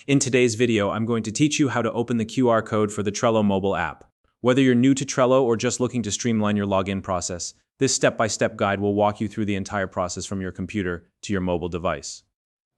In today's video, I'm going to teach you how to open the QR code for the Trello mobile app. Whether you're new to Trello or just looking to streamline your login process, this step-by-step guide will walk you through the entire process from your computer to your mobile device.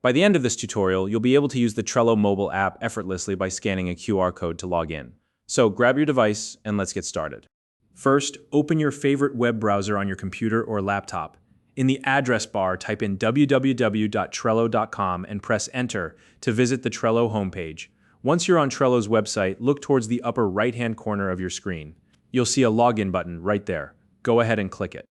By the end of this tutorial, you'll be able to use the Trello mobile app effortlessly by scanning a QR code to log in. So grab your device and let's get started. First, open your favorite web browser on your computer or laptop. In the address bar, type in www.trello.com and press Enter to visit the Trello homepage. Once you're on Trello's website, look towards the upper right-hand corner of your screen. You'll see a login button right there. Go ahead and click it.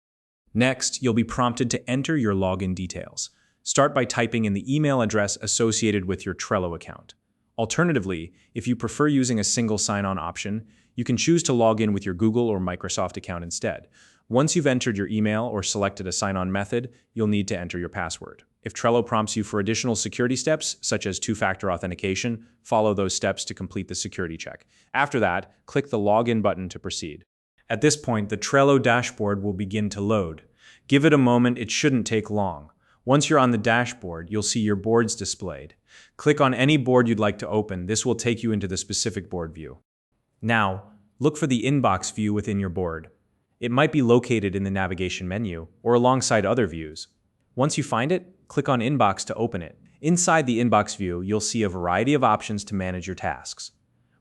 Next, you'll be prompted to enter your login details. Start by typing in the email address associated with your Trello account. Alternatively, if you prefer using a single sign-on option, you can choose to log in with your Google or Microsoft account instead. Once you've entered your email or selected a sign-on method, you'll need to enter your password. If Trello prompts you for additional security steps, such as two-factor authentication, follow those steps to complete the security check. After that, click the Login button to proceed. At this point, the Trello dashboard will begin to load. Give it a moment, it shouldn't take long. Once you're on the dashboard, you'll see your boards displayed. Click on any board you'd like to open. This will take you into the specific board view. Now, look for the inbox view within your board. It might be located in the navigation menu or alongside other views. Once you find it, click on Inbox to open it. Inside the inbox view, you'll see a variety of options to manage your tasks.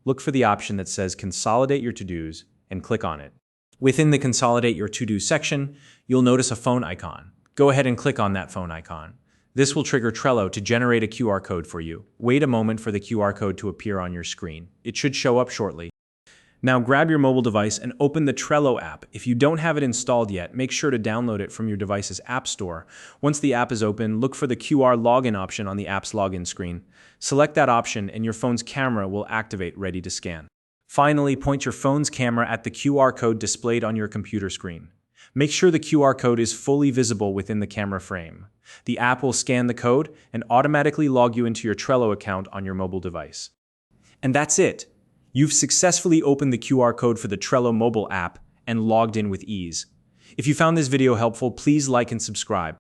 Look for the option that says Consolidate Your To-Dos and click on it. Within the Consolidate Your To-Dos section, you'll notice a phone icon. Go ahead and click on that phone icon. This will trigger Trello to generate a QR code for you. Wait a moment for the QR code to appear on your screen. It should show up shortly. Now grab your mobile device and open the Trello app. If you don't have it installed yet, make sure to download it from your device's app store. Once the app is open, look for the QR login option on the app's login screen. Select that option and your phone's camera will activate ready to scan. Finally, point your phone's camera at the QR code displayed on your computer screen. Make sure the QR code is fully visible within the camera frame. The app will scan the code and automatically log you into your Trello account on your mobile device. And that's it. You've successfully opened the QR code for the Trello mobile app and logged in with ease. If you found this video helpful, please like and subscribe.